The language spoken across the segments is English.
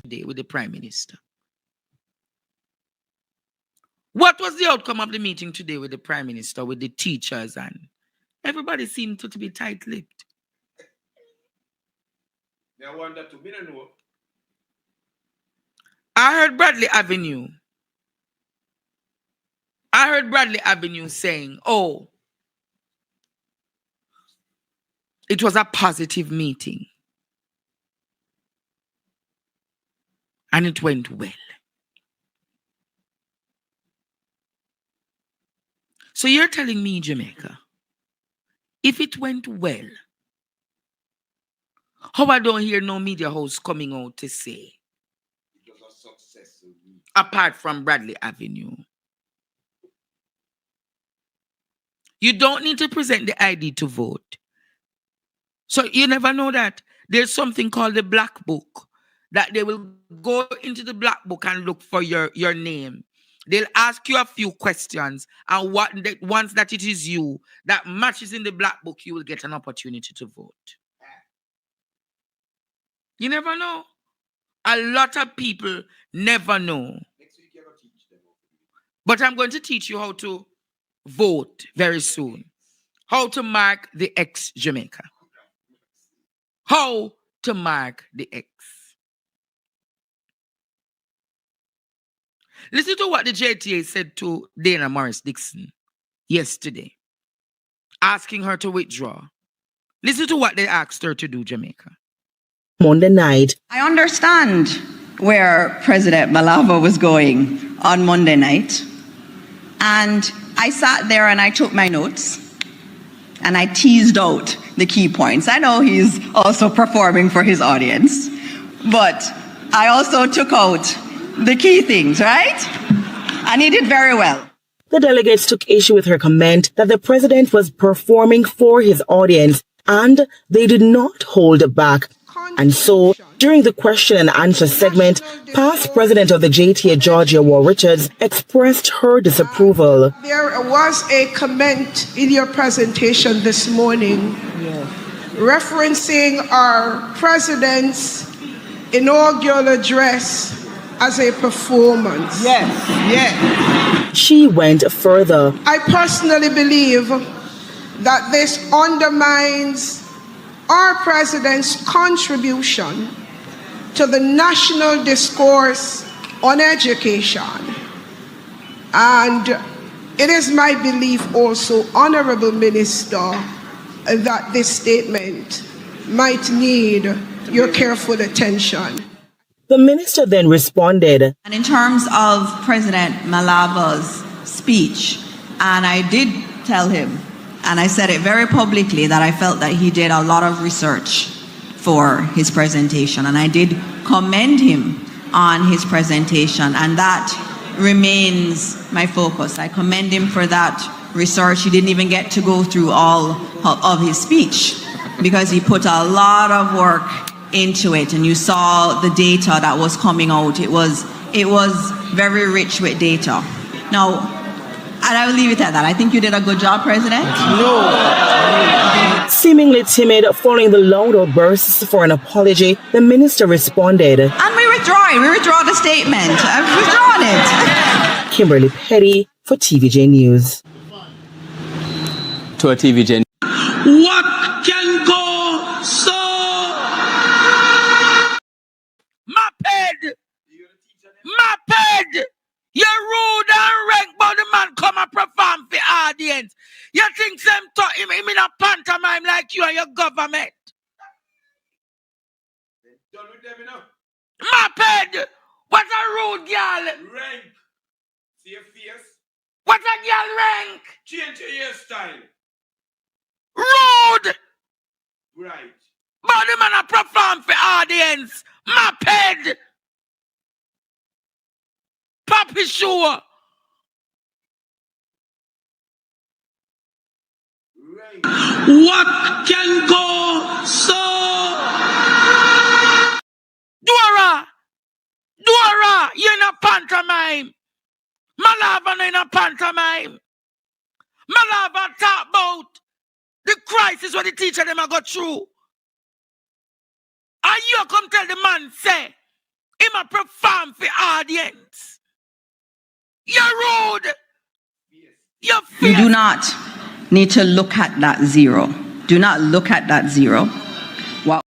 today with the Prime Minister? What was the outcome of the meeting today with the Prime Minister, with the teachers, and everybody seemed to be tight-lipped? I wonder to be know. I heard Bradley Avenue saying, oh, it was a positive meeting. And it went well. So you're telling me, Jamaica, if it went well, how I don't hear no media house coming out to say, it was a successful meeting, apart from Bradley Avenue? You don't need to present the ID to vote. So you never know that there's something called the Black Book, that they will go into the Black Book and look for your name. They'll ask you a few questions, and once that it is you that matches in the Black Book, you will get an opportunity to vote. You never know. A lot of people never know. Next week you're going to teach them. But I'm going to teach you how to vote very soon. How to mark the X, Jamaica. How to mark the X. Listen to what the JTA said to Dana Morris Dixon yesterday, asking her to withdraw. Listen to what they asked her to do, Jamaica. Monday night. I understand where President Malava was going on Monday night. And I sat there and I took my notes and I teased out the key points. I know he's also performing for his audience, but I also took out the key things, right? And he did very well. The delegates took issue with her comment that the president was performing for his audience and they did not hold back. And so, during the question and answer segment, past president of the JTA, Georgia War Richards, expressed her disapproval. There was a comment in your presentation this morning referencing our president's inaugural address as a performance. Yes. She went further. I personally believe that this undermines our president's contribution to the national discourse on education. And it is my belief also, Honorable Minister, that this statement might need your careful attention. The minister then responded. And in terms of President Malava's speech, and I did tell him, and I said it very publicly, that I felt that he did a lot of research for his presentation. And I did commend him on his presentation, and that remains my focus. I commend him for that research. He didn't even get to go through all of his speech because he put a lot of work into it, and you saw the data that was coming out. It was very rich with data. Now, and I will leave it at that. I think you did a good job, President. No. Seemingly timid, following the loud outbursts for an apology, the minister responded. And we withdraw the statement. I've withdrawn it. Kimberly Petty for TVJ News. To a TVJ. What can go so? Maped! You're rude and rank, but the man come and perform for audience. You think them taught him in a pantomime like you and your government? Done with them enough. Maped! What a rude girl! Rank. See your face? What a girl rank! Change your hairstyle. Rude! Right. But the man a perform for audience. Maped! Papi sure. Right. What can go so? Dora, you're in a pantomime. Malava in a pantomime. Malava talk about the crisis when the teacher them a go through. And you come tell the man, say, Him a perform for audience. You're rude. You're You fierce. do not need to look at that zero. Do not look at that zero. What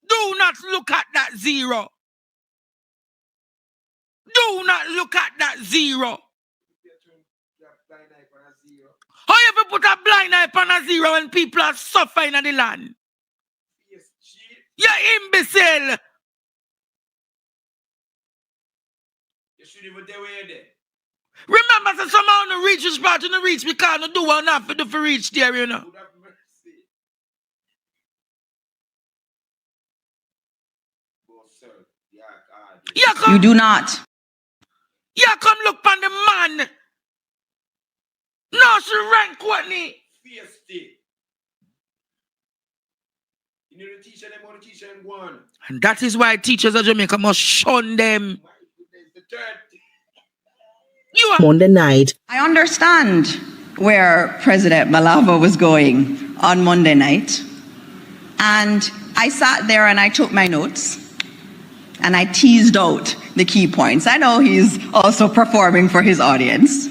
Do not look at that zero. Do not look at that zero. How you ever put a blind eye on a zero when people are suffering in the land? You're imbecile. You should even do it there. Remember, so somehow no reach which part no reach because no do one half to reach there, you know. Would have mercy. Oh, sir. Yeah, God. You you come, do not. you come look on the man. No, she rank Courtney. Feisty. You need to teach them how to teach them one. And that is why teachers of Jamaica must shun them. My goodness, the third. You are Monday night. I understand where President Malava was going on Monday night. And I sat there and I took my notes and I teased out the key points. I know he's also performing for his audience,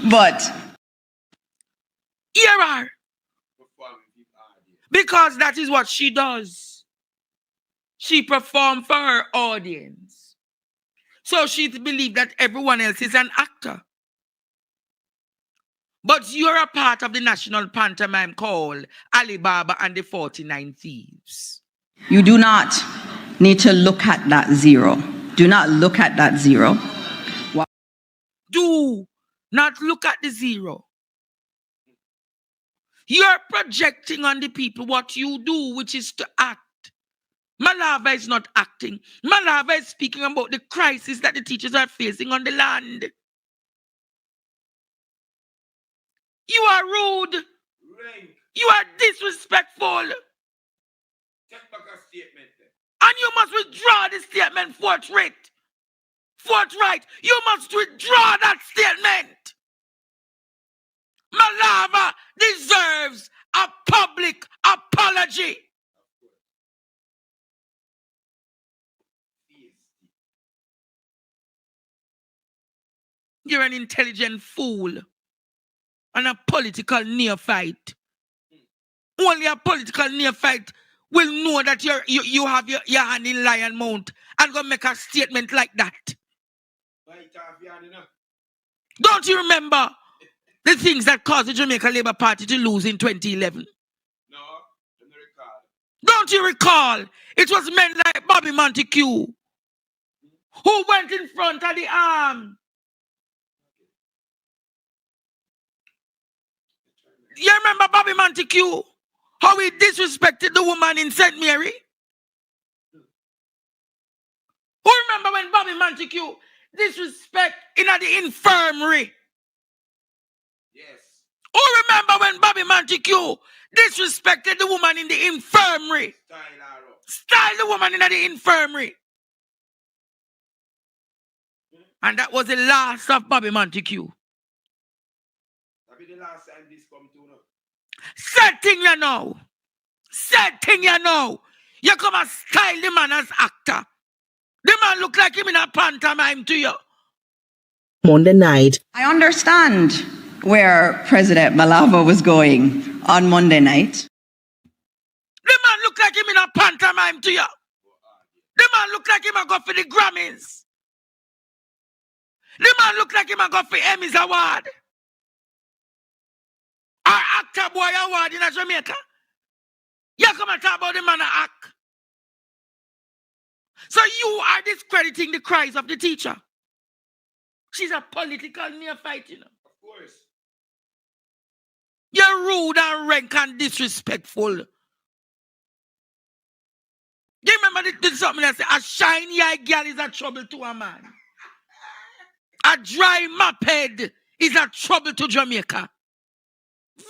but here are. Performing with audience. Because that is what she does. She performs for her audience. So she believes that everyone else is an actor. But you're a part of the national pantomime called Alibaba and the 49 Thieves. you do not need to look at that zero. Do not look at that zero. Do not look at the zero. You're projecting on the people what you do, which is to act. Malava is not acting. Malava is speaking about the crisis that the teachers are facing on the land. You are rude. Rank. You are disrespectful. Take back a statement then. And you must withdraw the statement forthright. Forthright. You must withdraw that statement. Malava deserves a public apology. You're an intelligent fool and a political neophyte. Only a political neophyte will know that you have your hand in lion mount and go make a statement like that. Bite off your hand, you know. Don't you remember the things that caused the Jamaica Labour Party to lose in 2011? No, don't recall. Don't you recall? It was men like Bobby Montague who went in front of the arm. You remember Bobby Montague? How he disrespected the woman in St. Mary? Who remember when Bobby Montague disrespect in the infirmary? Yes. Who remember when Bobby Montague disrespected the woman in the infirmary? Style the woman in the infirmary. And that was the last of Bobby Montague. That'll be the last time this come to now. Said thing you know. Said thing you know. You come and style the man as actor. The man look like him in a pantomime to you. Monday night. I understand where President Malava was going on Monday night. The man look like him in a pantomime to you. The man look like him a go for the Grammys. The man look like him a go for Emmys Award. Or Actor Boy Award in Jamaica. You come and talk about the man a act. So you are discrediting the cries of the teacher. She's a political neophyte, you know. Of course. You're rude and rank and disrespectful. You remember this something that said, a shiny eye girl is a trouble to a man. A dry map head is a trouble to Jamaica.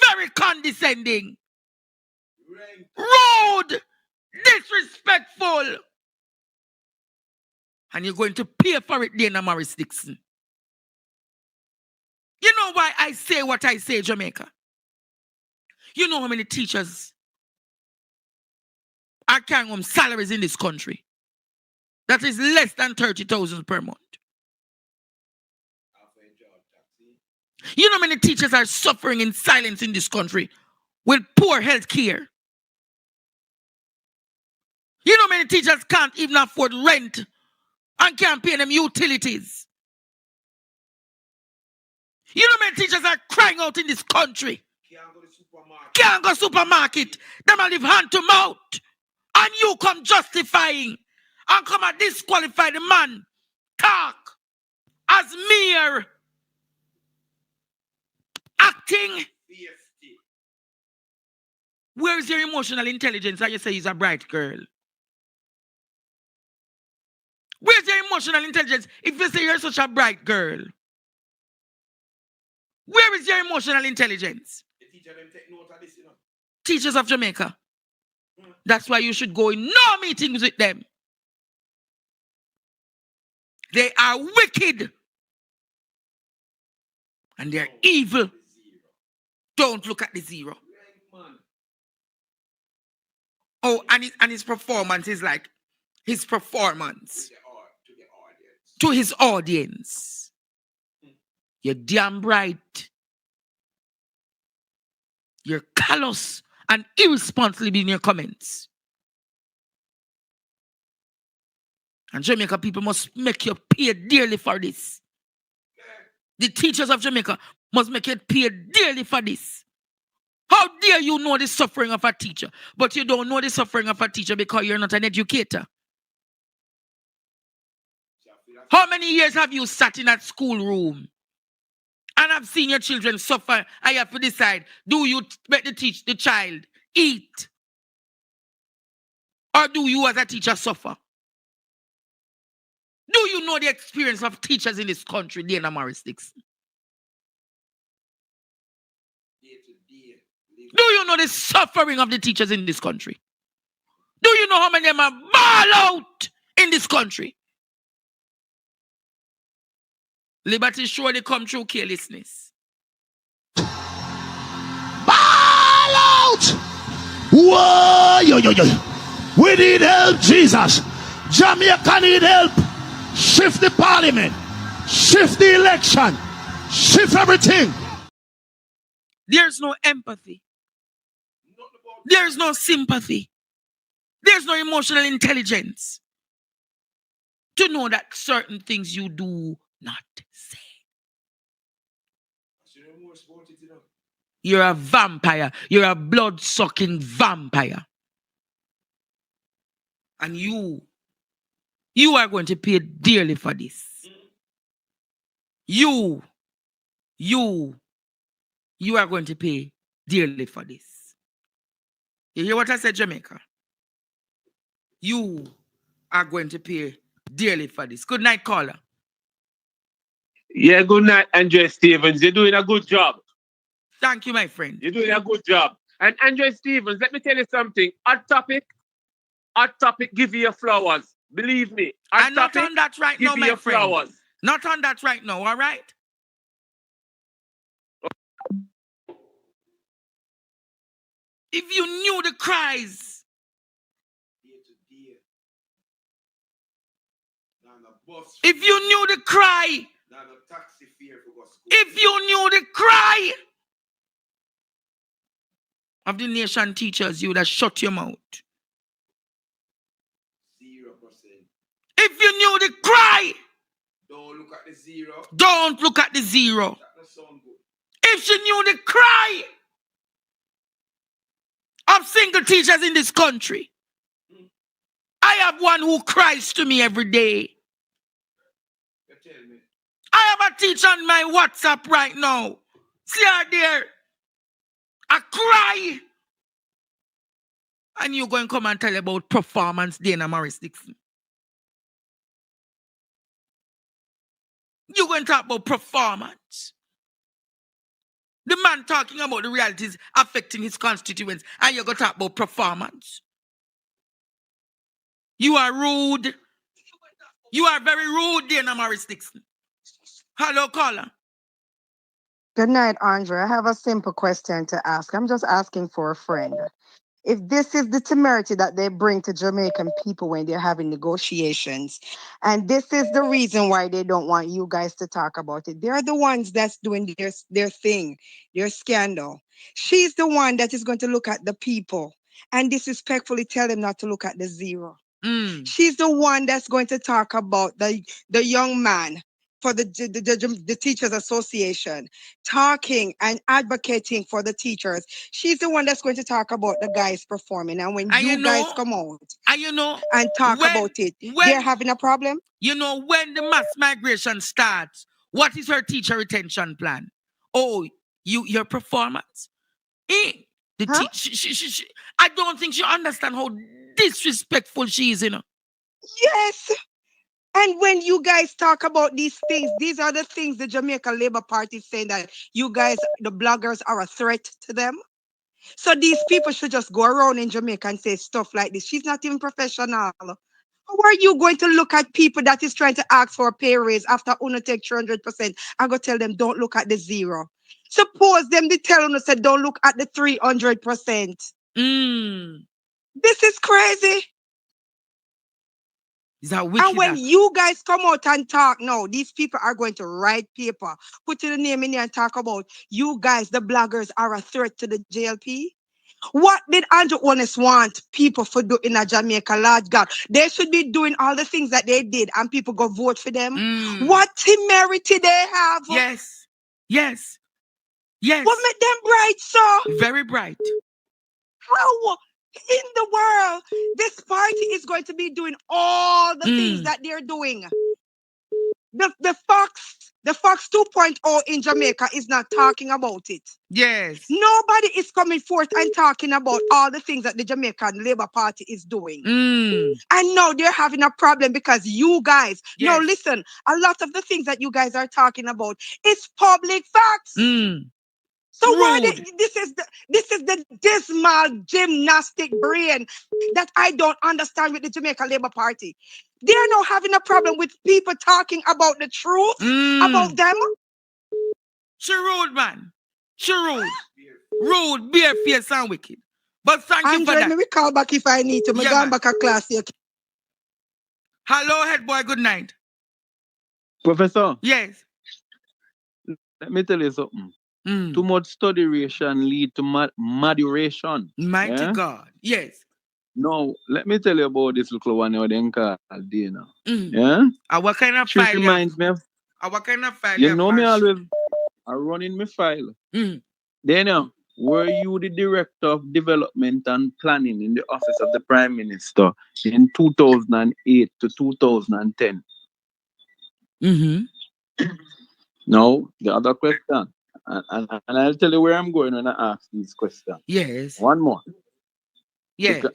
Very condescending. Rank. Rude. Disrespectful. And you're going to pay for it, Dana Morris Dixon. You know why I say what I say, Jamaica? You know how many teachers are carrying home salaries in this country That is less than 30,000 per month. You know many teachers are suffering in silence in this country with poor health care. You know many teachers can't even afford rent and can't pay them utilities. You know many teachers are crying out in this country. Can't go supermarket. Them a live hand to mouth. And you come justifying and come and disqualify the man. Talk as mere acting. Where is your emotional intelligence? And you say he's a bright girl. Where's your emotional intelligence if you say you're such a bright girl? Where is your emotional intelligence? The teacher them take note of this, you know. Teachers of Jamaica. That's why you should go in no meetings with them. They are wicked. And they're evil. Don't look at the zero. Oh, and his performance is like his performance to his audience. You're damn bright. You're callous and irresponsible in your comments. And Jamaica people must make you pay dearly for this. The teachers of Jamaica must make you pay dearly for this. How dare you know the suffering of a teacher, but you don't know the suffering of a teacher because you're not an educator? How many years have you sat in that schoolroom and have seen your children suffer and you have to decide, do you let the child eat? Or do you as a teacher suffer? Do you know the experience of teachers in this country, Dana Morris Dixon? Do you know the suffering of the teachers in this country? Do you know how many of them are ball out in this country? Liberty surely come through carelessness. Ball out! Whoa! Yo, yo, yo. We need help, Jesus. Jamaica need help. Shift the parliament. Shift the election. Shift everything. There's no empathy. There's no sympathy. There's no emotional intelligence to know that certain things you do not say. You're a vampire. You're a blood-sucking vampire. And you are going to pay dearly for this. You are going to pay dearly for this. You hear what I said, Jamaica? You are going to pay dearly for this. Good night, caller. Yeah, good night, Andre Stevens. You're doing a good job. Thank you, my friend. You're doing a good job. And Andre Stevens, let me tell you something. Hot topic, give you your flowers. Believe me. I'm not on that right now, my friend. Flowers. Not on that right now, all right? If you knew the cries, if you knew the cry, if you knew the cry of the nation teachers, you would have shut your mouth. 0%. If you knew the cry, Don't look at the zero. don't look at the zero. That does sound good. If you knew the cry of single teachers in this country, I have one who cries to me every day. You tell me. I have a teacher on my WhatsApp right now. See her there. I cry. And you go and come and tell about performance, Dana Morris Dixon. You going to talk about performance. The man talking about the realities affecting his constituents, and you're going to talk about performance. You are rude. You are very rude, Dana Morris Dixon. Hello, caller. Good night, Andre. I have a simple question to ask. I'm just asking for a friend. if this is the temerity that they bring to Jamaican people when they're having negotiations, and this is the reason why they don't want you guys to talk about it. They're the ones that's doing their thing, their scandal. She's the one that is going to look at the people and disrespectfully tell them not to look at the zero. She's the one that's going to talk about the young man for the Teachers Association, talking and advocating for the teachers. She's the one that's going to talk about the guys performing. And when you guys come out and talk about it, they're having a problem. You know, when the mass migration starts, what is her teacher retention plan? Oh, your performance? I don't think she understands how disrespectful she is, you know. Yes. And when you guys talk about these things, these are the things the Jamaica Labour Party is saying that you guys, the bloggers, are a threat to them. So these people should just go around in Jamaica and say stuff like this. She's not even professional. How are you going to look at people that is trying to ask for a pay raise after Uno take 300% and go tell them don't look at the zero? Suppose them they tell us said don't look at the 300%. This is crazy. And when you guys come out and talk now, these people are going to write paper, put your name in there and talk about you guys, the bloggers, are a threat to the JLP. What did Andrew Honest want people to do in a Jamaica, Lord God? They should be doing all the things that they did and people go vote for them. What temerity they have. Yes. What make them bright, so? Very bright. How in the world this party is going to be doing all the things that they're doing? The Fox 2.0 in Jamaica is not talking about it. Yes. Nobody is coming forth and talking about all the things that the Jamaican Labour Party is doing. And now they're having a problem because you guys, no, listen, a lot of the things that you guys are talking about is public facts. So why this is the dismal gymnastic brain that I don't understand with the Jamaica Labour Party. They're now having a problem with people talking about the truth about them. She rude, man. She rude. Rude, barefaced and wicked. But thank you for that. Let me call back if I need to. I'm going back a class here. Hello, head boy. Good night. Professor. Yes. Let me tell you something. Too much studyration lead to maduration. Mighty God. Yes. No, let me tell you about this little one you then called Dana. Yeah? What kind of she file? Reminds me of. What kind of file? You know me always. I run in my file. Dana, were you the director of development and planning in the office of the Prime Minister in 2008 to 2010? No, the other question. And I'll tell you where I'm going when I ask these questions. Yes. One more. Yes.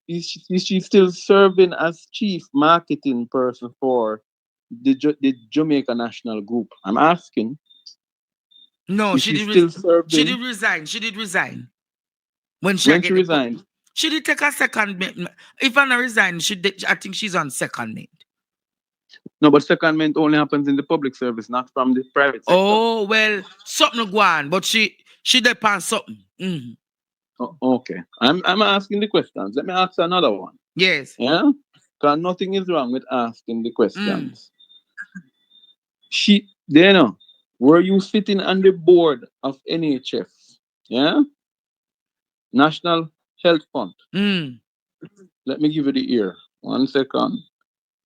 Is she still serving as chief marketing person for the Jamaica National Group? I'm asking. No, she did resign. She did resign. When she resigned? She did take a second. If I not resign, I think she's on second mate. No, but secondment only happens in the public service, not from the private sector. Oh, well, something go on, but she depends something. Oh, okay. I'm asking the questions. Let me ask another one. Yes. Yeah? Because nothing is wrong with asking the questions. Were you sitting on the board of NHF? Yeah? National Health Fund. Let me give you the ear. 1 second.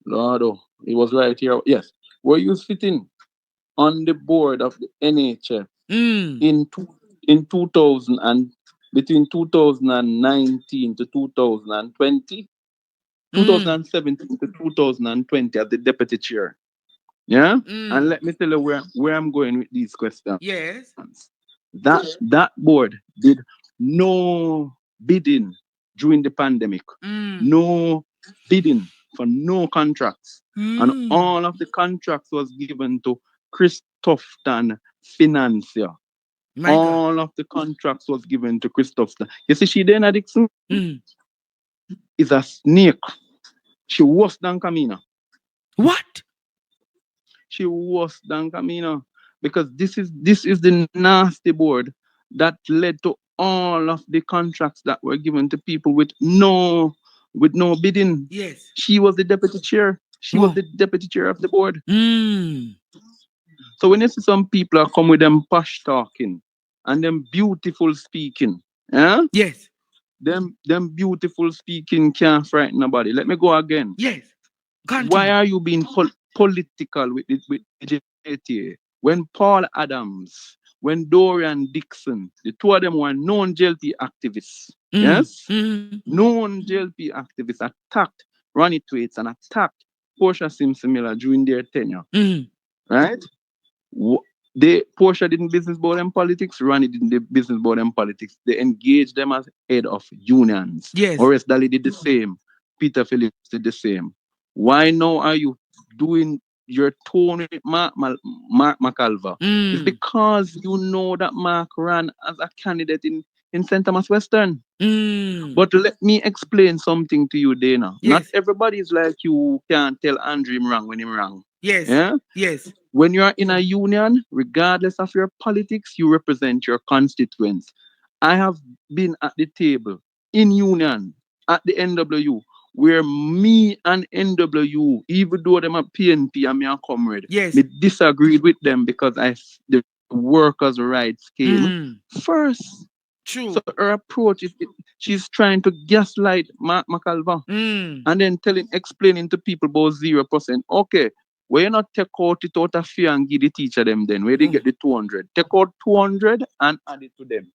Lord, it was right here. Yes. Were you sitting on the board of the NHF in 2000 and between 2019 to 2020? 2017 to 2020 as the deputy chair. Yeah? And let me tell you where I'm going with these questions. Yes. That board did no bidding during the pandemic. No bidding for no contracts. And all of the contracts was given to Christofton Financier. All of the contracts was given to Christofton. You see, she Dana Dixon is a snake. She worse than Camina. What? She worse than Camina. Because this is the nasty board that led to all of the contracts that were given to people with no bidding. Yes. She was the deputy chair. She was the deputy chair of the board. So when you see some people are come with them posh talking and them beautiful speaking, yeah? Yes. Them beautiful speaking can't frighten nobody. Let me go again. Yes. Why Continue. are you being political with JTA? When Paul Adams, when Dorian Dixon, the two of them were known JLP activists. Yes? Known JLP activists attacked Ronnie Thwaites and attacked Portia Simpson Miller during their tenure. Right? Portia didn't business about them politics, Ronnie didn't business about them politics. They engaged them as head of unions. Yes. Horace Daly did the same. Peter Phillips did the same. Why now are you doing your tone with Mark McAlva? It's because you know that Mark ran as a candidate in St. Thomas Western. But let me explain something to you, Dana. Yes. Not everybody is like you can't tell Andrew him wrong when he's wrong. Yes. Yeah? Yes. When you are in a union, regardless of your politics, you represent your constituents. I have been at the table in union at the NWU where me and NWU, even though them are PNP and me a comrade, Yes. me disagreed with them because the workers' rights came first. True. So her approach is she's trying to gaslight Mark McAlva and then explaining to people about 0%. Okay, why you not take out of fear and give the teacher them then? Where they get the 200? Take out 200 and add it to them.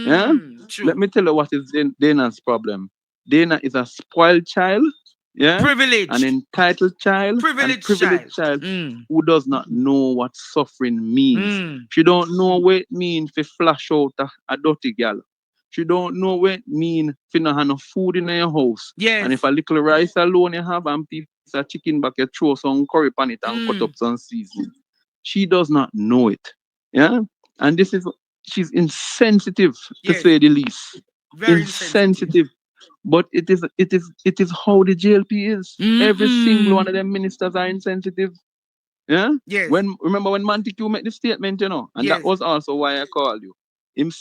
Yeah? True. Let me tell you what is Dana's problem. Dana is a spoiled child, yeah, Privileged. an entitled child, Privileged child who does not know what suffering means. She don't know what it means to flash out a dirty girl. She don't know what it means to not have no food in your house. Yes. And if a little rice alone you have and piece of chicken back, you throw some curry on it and cut up some seasoning. She does not know it. Yeah? And she's insensitive to Yes. say the least. Very Insensitive. But it is how the JLP is. Every single one of them ministers are insensitive. Yeah? Yes. Remember when Montague made the statement, and Yes. that was also why I called you. Him